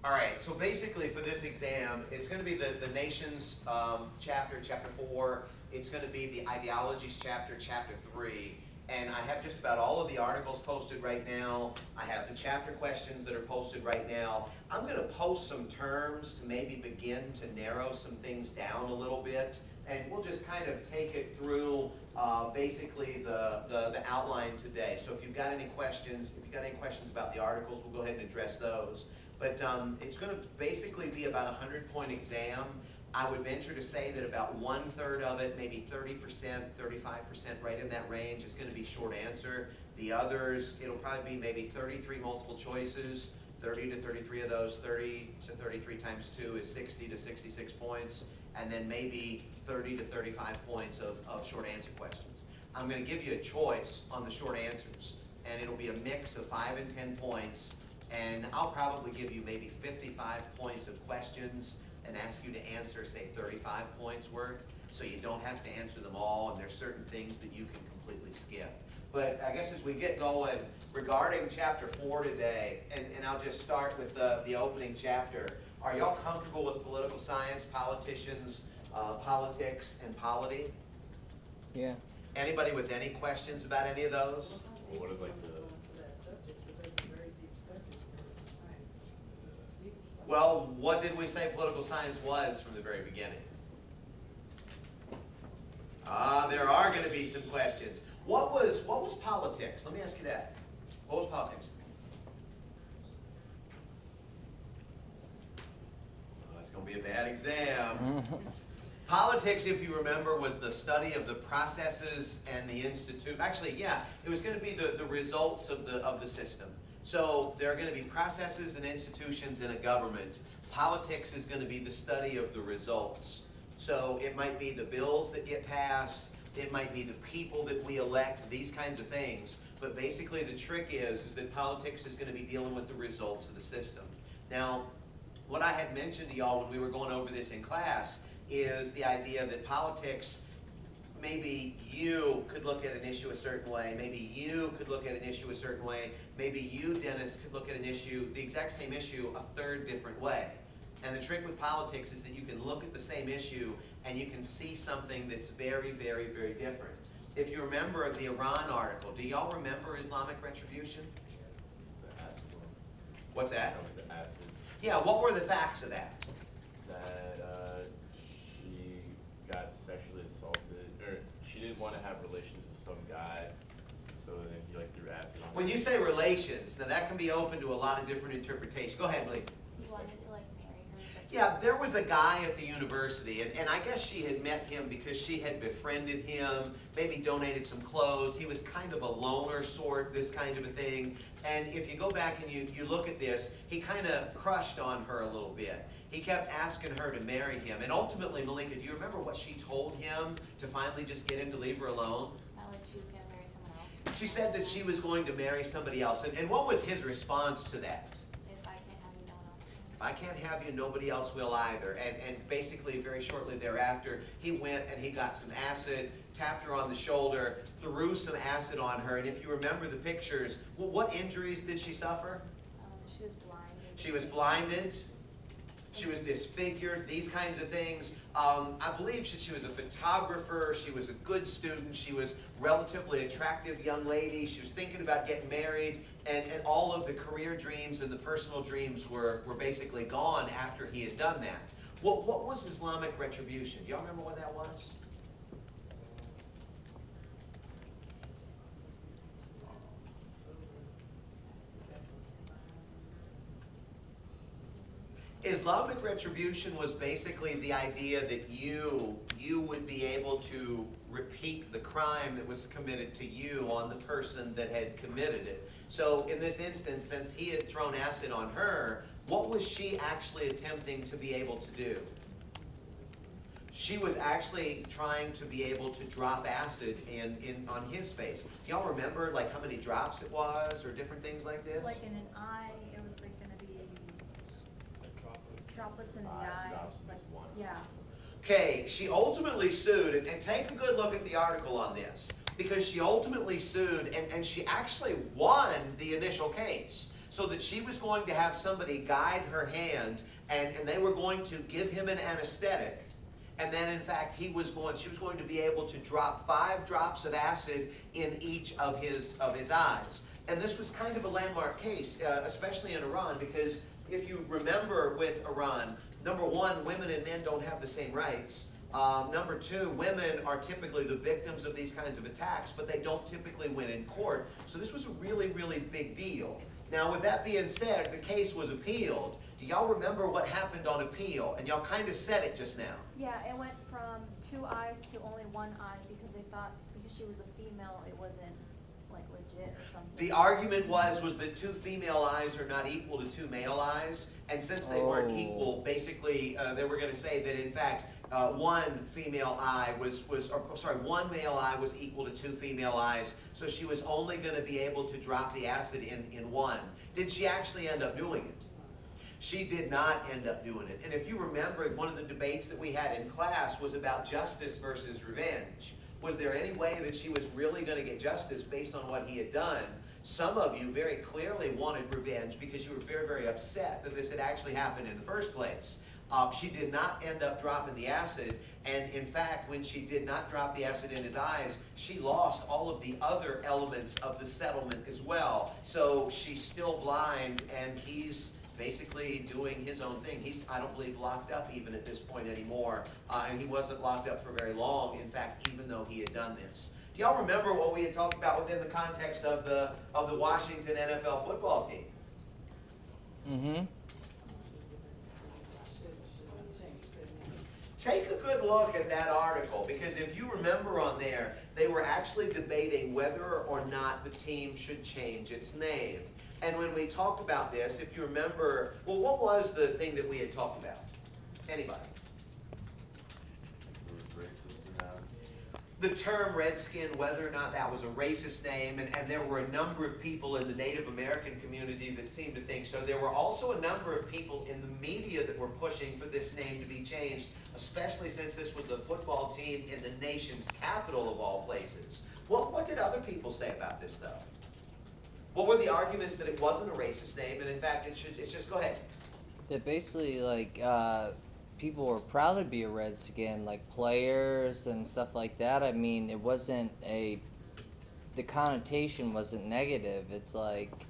All right, so basically for this exam, it's going to be the nations chapter, chapter 4. It's going to be the ideologies chapter, chapter 3. And I have just about all of the articles posted right now. I have the chapter questions that are posted right now. I'm going to post some terms to maybe begin to narrow some things down a little bit. And we'll just kind of take it through basically the outline today. So if you've got any questions, about the articles, we'll go ahead and address those. But it's going to basically be about a 100-point exam. I would venture to say that about 1/3 of it, maybe 30%, 35%, right in that range, is going to be short answer. The others, it'll probably be maybe 33 multiple choices, 30 to 33 of those, 30 to 33 times 2 is 60 to 66 points, and then maybe 30 to 35 points of short answer questions. I'm going to give you a choice on the short answers, and it'll be a mix of 5 and 10 points, and I'll probably give you maybe 55 points of questions and ask you to answer, say, 35 points worth, so you don't have to answer them all, and there's certain things that you can completely skip. But I guess as we get going, regarding chapter 4 today, and I'll just start with the opening chapter, are y'all comfortable with political science, politicians, politics, and polity? Yeah. Anybody with any questions about any of those? Well, what is like Well, what did we say political science was from the very beginning? There are going to be some questions. What was politics? Let me ask you that. What was politics? Oh, it's going to be a bad exam. Politics, if you remember, was the study of the processes and the institute. Actually, yeah, it was going to be the results of the system. So there are going to be processes and institutions in a government. Politics is going to be the study of the results. So it might be the bills that get passed, it might be the people that we elect, these kinds of things. But basically the trick is that politics is going to be dealing with the results of the system. Now, what I had mentioned to y'all when we were going over this in class is the idea that politics, maybe you could look at an issue a certain way, maybe you could look at an issue a certain way, maybe you, Dennis, could look at an issue, the exact same issue, a third different way. And the trick with politics is that you can look at the same issue and you can see something that's very, very, very different. If you remember the Iran article, do y'all remember Islamic retribution? the acid one? What's that? That was the acid. Yeah, what were the facts of that? That she got sexually assaulted, or she didn't want to have relations with some guy, so then he like threw acid on her. When you say relations, now that can be open to a lot of different interpretations. Go ahead, Lee. He wanted to like marry her. But Yeah, there was a guy at the university, and I guess she had met him because she had befriended him, maybe donated some clothes. He was kind of a loner sort, this kind of a thing. And if you go back and you look at this, he kind of crushed on her a little bit. He kept asking her to marry him. And ultimately, Malika, do you remember what she told him to finally just get him to leave her alone? like she was gonna marry someone else. She said that she was going to marry somebody else. And what was his response to that? If I can't have you, no one else can. If I can't have you, nobody else will either. And basically, very shortly thereafter, he went and he got some acid, tapped her on the shoulder, threw some acid on her. And if you remember the pictures, well, what injuries did she suffer? She was blind. She was blinded. She was disfigured, these kinds of things. I believe she was a photographer. She was a good student. She was relatively attractive young lady. She was thinking about getting married. And all of the career dreams and the personal dreams were basically gone after he had done that. What was Islamic retribution? Do y'all remember what that was? Islamic retribution was basically the idea that you would be able to repeat the crime that was committed to you on the person that had committed it. So in this instance, since he had thrown acid on her, what was she actually attempting to be able to do? She was actually trying to be able to drop acid on his face. Do y'all remember like how many drops it was or different things like this? Like in an eye, it was like gonna be droplets in the eye. Drops Like, just one. yeah. Okay, she ultimately sued, and take a good look at the article on this, because she ultimately sued, and she actually won the initial case. so that she was going to have somebody guide her hand, and they were going to give him an anesthetic. And then, in fact, she was going to be able to drop 5 drops of acid in each of his eyes. And this was kind of a landmark case, especially in Iran, because if you remember with Iran, number one, women and men don't have the same rights. Number two, women are typically the victims of these kinds of attacks, but they don't typically win in court. So this was a really, really big deal. Now, with that being said, the case was appealed. Do y'all remember what happened on appeal? And y'all kind of said it just now. Yeah, it went from 2 eyes to only 1 eye because they thought because she was a female, it wasn't like legit or something. The argument was that 2 female eyes are not equal to 2 male eyes, and since they weren't equal, basically they were going to say that in fact 1 female eye one male eye was equal to 2 female eyes, so she was only going to be able to drop the acid in 1. Did she actually end up doing it? She did not end up doing it. And if you remember, one of the debates that we had in class was about justice versus revenge. Was there any way that she was really going to get justice based on what he had done? Some of you very clearly wanted revenge because you were very, very upset that this had actually happened in the first place. She did not end up dropping the acid, and in fact, when she did not drop the acid in his eyes, she lost all of the other elements of the settlement as well. So she's still blind, and he's basically doing his own thing. He's, I don't believe, locked up even at this point anymore, and he wasn't locked up for very long, in fact, even though he had done this. Do y'all remember what we had talked about within the context of the Washington NFL football team? Mm-hmm. Take a good look at that article, because if you remember on there, they were actually debating whether or not the team should change its name. And when we talked about this, if you remember, well, what was the thing that we had talked about? Anybody? It was racist, you know. The term Redskin, whether or not that was a racist name, and there were a number of people in the Native American community that seemed to think so. There were also a number of people in the media that were pushing for this name to be changed, especially since this was the football team in the nation's capital of all places. What did other people say about this, though? What were the arguments that it wasn't a racist name, and in fact, it's just, go ahead. That basically, like, people were proud to be a Redskin, like players and stuff like that. I mean, it wasn't the connotation wasn't negative. It's like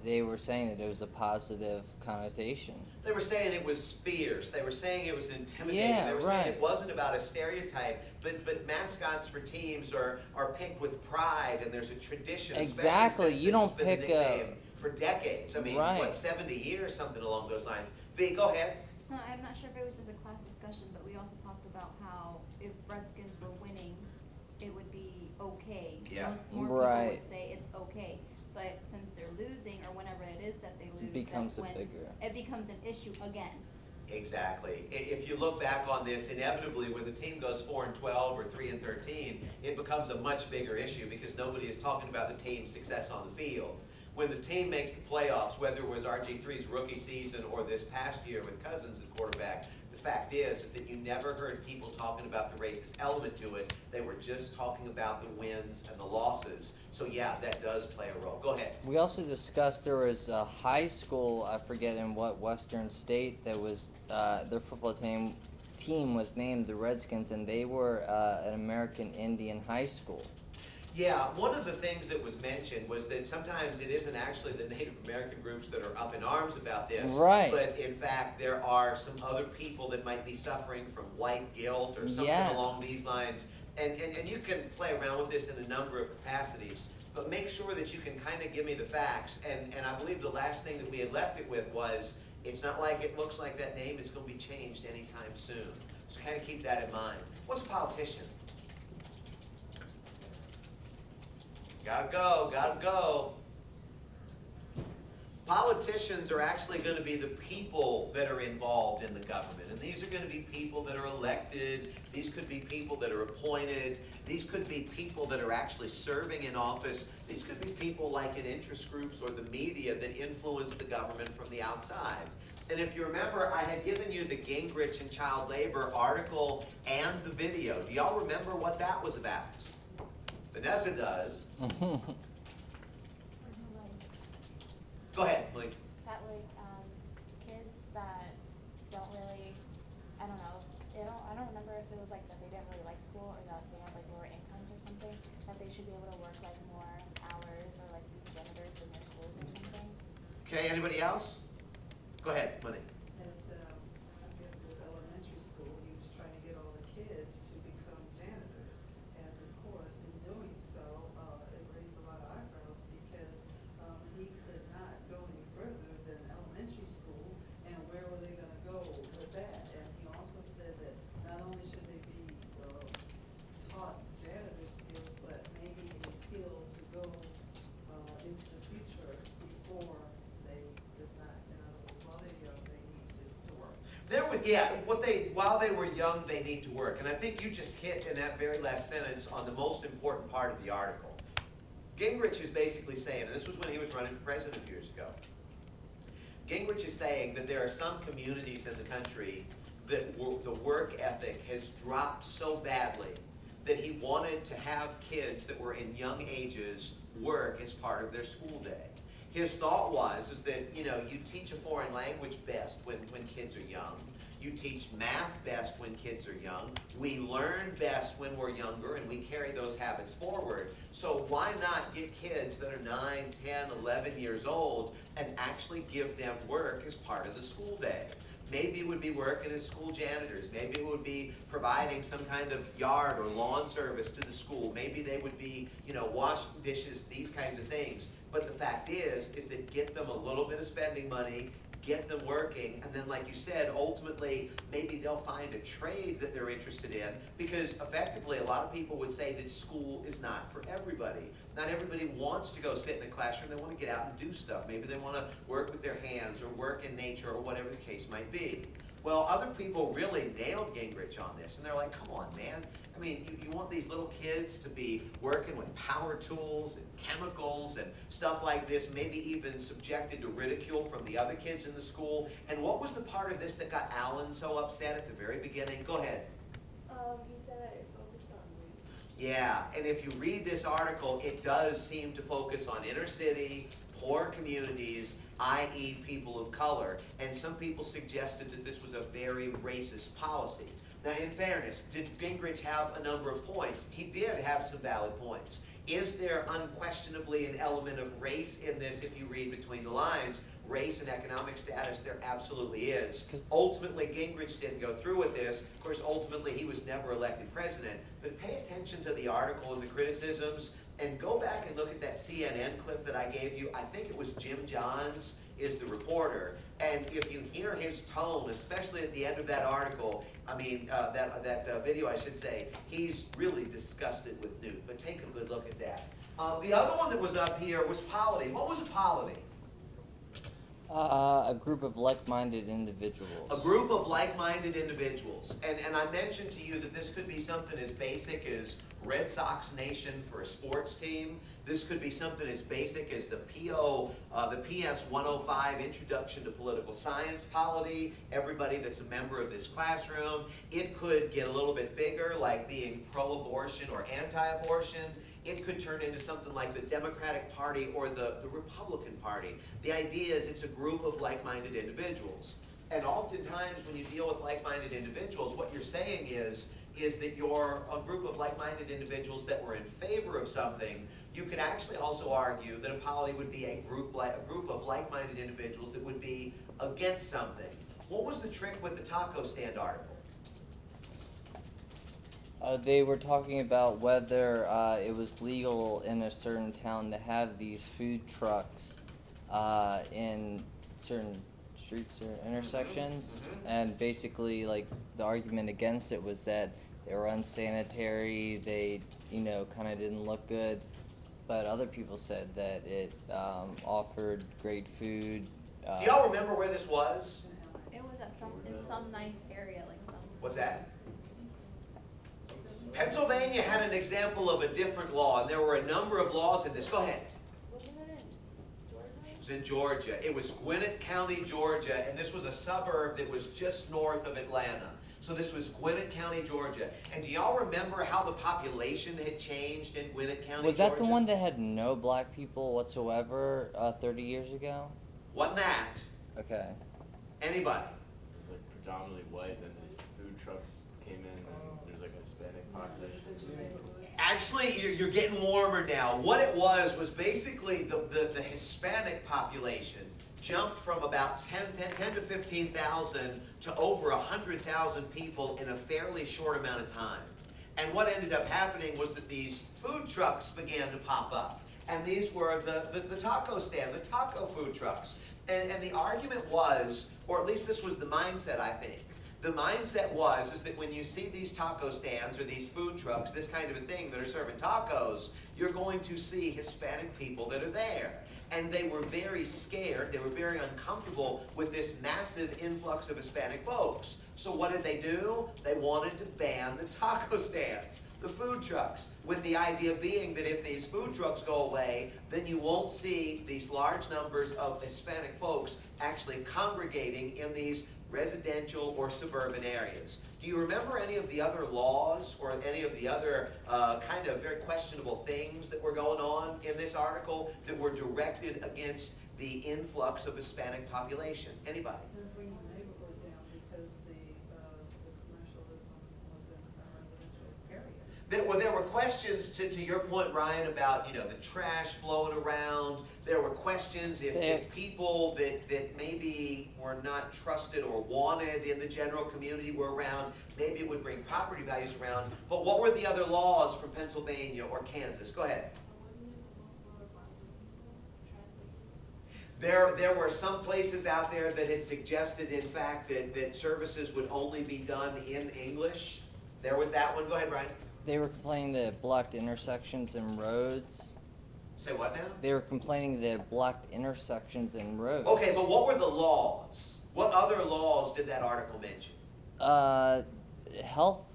they were saying that it was a positive connotation. They were saying it was fierce. They were saying it was intimidating. Yeah, they were right. saying it wasn't about a stereotype, but mascots for teams are picked with pride, and there's a tradition. Exactly. Since You this has don't been pick the nickname for decades. I mean, Right. what, 70 years, something along those lines. V, go ahead. No, I'm not sure if it was just a class discussion, but we also talked about how if Redskins were winning, it would be okay. Yeah. More Right. people would say it's okay. But since they're losing, or whenever it is that they lose, becomes that's a when bigger- it becomes an issue again. Exactly. If you look back on this, inevitably when the team goes 4-12 or 3-13, it becomes a much bigger issue because nobody is talking about the team's success on the field. When the team makes the playoffs, whether it was RG3's rookie season or this past year with Cousins at quarterback, the fact is that you never heard people talking about the racist element to it. They were just talking about the wins and the losses. So yeah, that does play a role. Go ahead. We also discussed there was a high school, I forget in what western state, that was their football team was named the Redskins, and they were an American Indian high school. Yeah, one of the things that was mentioned was that sometimes it isn't actually the Native American groups that are up in arms about this. Right. But in fact, there are some other people that might be suffering from white guilt or something Yeah. along these lines. And you can play around with this in a number of capacities, but make sure that you can kind of give me the facts. And I believe the last thing that we had left it with was, it's not like it looks like that name is going to be changed anytime soon. So kind of keep that in mind. What's a politician? Gotta go. Politicians are actually going to be the people that are involved in the government. And these are going to be people that are elected. These could be people that are appointed. These could be people that are actually serving in office. These could be people like in interest groups or the media that influence the government from the outside. And if you remember, I had given you the Gingrich and child labor article and the video. Do y'all remember what that was about? Vanessa does. Go ahead, Malik. That like, kids that don't really, I don't know, I don't remember if it was like that they didn't really like school or that they have like lower incomes or something, that they should be able to work like more hours or like be janitors in their schools or something. Okay, anybody else? Go ahead, Malik. At, I guess it was elementary school, he was trying to get all the kids to become janitors. And of course, in doing so, it raised a lot of eyebrows because, he could not go any further than elementary school. And where were they gonna go with that? And he also said that not only should they be, taught janitor skills, but maybe a skill to go, into the future before they decide, in other words, while they're young, they need to work. There was, while they were young, they need to work. And I think you just hit in that very last sentence on the most important part of the article. Gingrich is basically saying, and this was when he was running for president a few years ago, Gingrich is saying that there are some communities in the country that the work ethic has dropped so badly that he wanted to have kids that were in young ages work as part of their school day. His thought is that, you teach a foreign language best when kids are young. You teach math best when kids are young. We learn best when we're younger, and we carry those habits forward. So why not get kids that are 9, 10, 11 years old and actually give them work as part of the school day? Maybe it would be working as school janitors. Maybe it would be providing some kind of yard or lawn service to the school. Maybe they would be, washing dishes, these kinds of things. But the fact is that get them a little bit of spending money, get them working, and then like you said, ultimately, maybe they'll find a trade that they're interested in, because effectively a lot of people would say that school is not for everybody. Not everybody wants to go sit in a classroom. They want to get out and do stuff. Maybe they want to work with their hands or work in nature or whatever the case might be. Well, other people really nailed Gingrich on this, and they're like, come on, man. I mean, you want these little kids to be working with power tools and chemicals and stuff like this, maybe even subjected to ridicule from the other kids in the school. And what was the part of this that got Alan so upset at the very beginning? Go ahead. He said that it focused on race. Yeah, and if you read this article, it does seem to focus on inner city, poor communities, i.e. people of color. And some people suggested that this was a very racist policy. Now, in fairness, did Gingrich have a number of points? He did have some valid points. Is there unquestionably an element of race in this if you read between the lines? Race and economic status, there absolutely is. Ultimately, Gingrich didn't go through with this. Of course, ultimately, he was never elected president. But pay attention to the article and the criticisms, and go back and look at that CNN clip that I gave you. I think it was Jim Johns is the reporter. And if you hear his tone, especially at the end of that article, that video, I should say, he's really disgusted with Newt. But take a good look at that. The other one that was up here was polity. What was a polity? A group of like-minded individuals. A group of like-minded individuals. And I mentioned to you that this could be something as basic as Red Sox Nation for a sports team. This could be something as basic as the PS 105 Introduction to Political Science polity, everybody that's a member of this classroom. It could get a little bit bigger, like being pro-abortion or anti-abortion. It could turn into something like the Democratic Party or the Republican Party. The idea is it's a group of like-minded individuals. And oftentimes when you deal with like-minded individuals, what you're saying is that you're a group of like-minded individuals that were in favor of something. You could actually also argue that a polity would be a group of like-minded individuals that would be against something. What was the trick with the taco stand article? They were talking about whether it was legal in a certain town to have these food trucks in certain streets or intersections, and basically, like, the argument against it was that they were unsanitary, they, kind of didn't look good, but other people said that it offered great food. Do y'all remember where this was? It was at some nice area, like some. What's that? Pennsylvania had an example of a different law, and there were a number of laws in this. Go ahead. Wasn't it in Georgia? It was in Georgia. It was Gwinnett County, Georgia, and this was a suburb that was just north of Atlanta. So this was Gwinnett County, Georgia. And do y'all remember how the population had changed in Gwinnett County, Was that Georgia? the one that had no black people whatsoever 30 years ago? Wasn't that? Okay. Anybody? It was like predominantly white, then these food trucks came in, and there's like a Hispanic population. Actually, you're getting warmer now. What it was basically the Hispanic population jumped from about 10 to 15,000 to over 100,000 people in a fairly short amount of time. And what ended up happening was that these food trucks began to pop up. And these were the taco stand, the taco food trucks. And the argument was, or at least this was the mindset, I think. The mindset is that when you see these taco stands or these food trucks, this kind of a thing that are serving tacos, you're going to see Hispanic people that are there. And they were very scared, they were very uncomfortable with this massive influx of Hispanic folks. So what did they do? They wanted to ban the taco stands, the food trucks, with the idea being that if these food trucks go away, then you won't see these large numbers of Hispanic folks actually congregating in these residential or suburban areas. Do you remember any of the other laws or any of the other kind of very questionable things that were going on in this article that were directed against the influx of Hispanic population? Anybody? They're bringing the neighborhood down because the commercialism was in a residential area. There were questions to your point, Ryan, about the trash blowing around. There were questions if people that maybe were not trusted or wanted in the general community were around, maybe it would bring property values around. But what were the other laws from Pennsylvania or Kansas? Go ahead. There were some places out there that had suggested, in fact, that services would only be done in English. There was that one. Go ahead, Ryan. They were complaining that it blocked intersections and roads. Say what now? They were complaining that it blocked intersections and roads. Okay, but what were the laws? What other laws did that article mention? Health,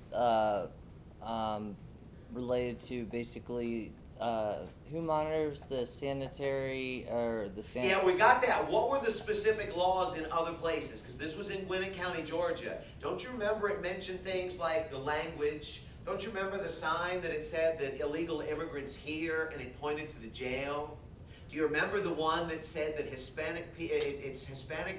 related to basically, who monitors the sanitary, or the Yeah, we got that. What were the specific laws in other places? Because this was in Gwinnett County, Georgia. Don't you remember it mentioned things like the language? Don't you remember the sign that it said that illegal immigrants here, and it pointed to the jail? Do you remember the one that said that Hispanic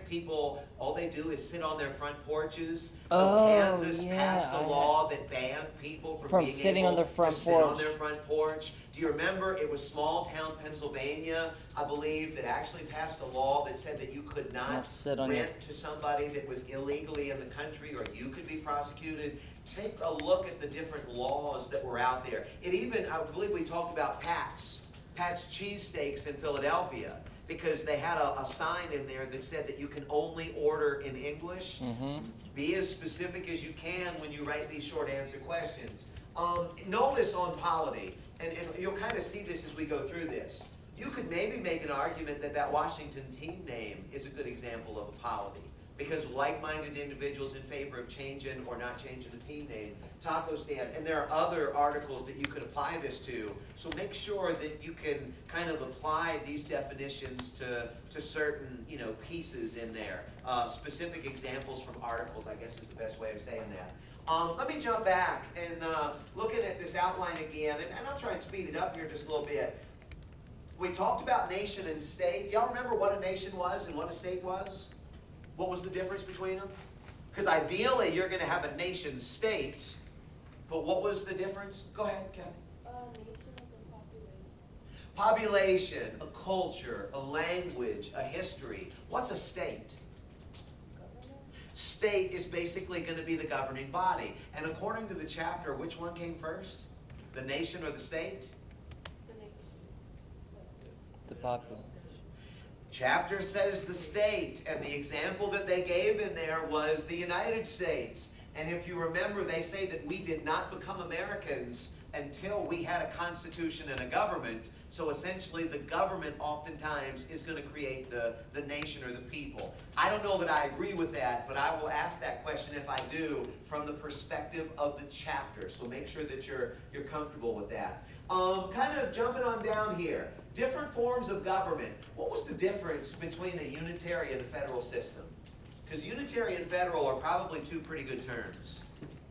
people, all they do is sit on their front porches? So Kansas passed a law that banned people from being sitting able on their front to sit on porch. their front porch. Do you remember it was small town Pennsylvania, I believe, that actually passed a law that said that you could not sit on rent to somebody that was illegally in the country, or you could be prosecuted? Take a look at the different laws that were out there. It even, I believe we talked about Pat's Cheesesteaks in Philadelphia, because they had a sign in there that said that you can only order in English. Mm-hmm. Be as specific as you can when you write these short answer questions. Notice on polity, and you'll kind of see this as we go through this. You could maybe make an argument that Washington team name is a good example of a polity, because like-minded individuals in favor of changing or not changing the team name, taco stand, and there are other articles that you could apply this to. So make sure that you can kind of apply these definitions to certain pieces in there. Specific examples from articles, I guess, is the best way of saying that. Let me jump back and looking at this outline again, and I'll try and speed it up here just a little bit. We talked about nation and state. Y'all remember what a nation was and what a state was? What was the difference between them? Because ideally you're going to have a nation state, but what was the difference? Go ahead, Kevin. Nation is a population. Population, a culture, a language, a history. What's a state? Government. State is basically going to be the governing body. And according to the chapter, which one came first? The nation or the state? The nation. The population. Chapter says the state, and the example that they gave in there was the United States. And if you remember, they say that we did not become Americans until we had a constitution and a government. So essentially the government oftentimes is going to create the nation or the people. I don't know that I agree with that, but I will ask that question if I do from the perspective of the chapter. So make sure that you're comfortable with that. Kind of jumping on down here. Different forms of government. What was the difference between a unitary and a federal system? Because unitary and federal are probably two pretty good terms.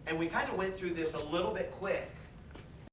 And we kind of went through this a little bit quick.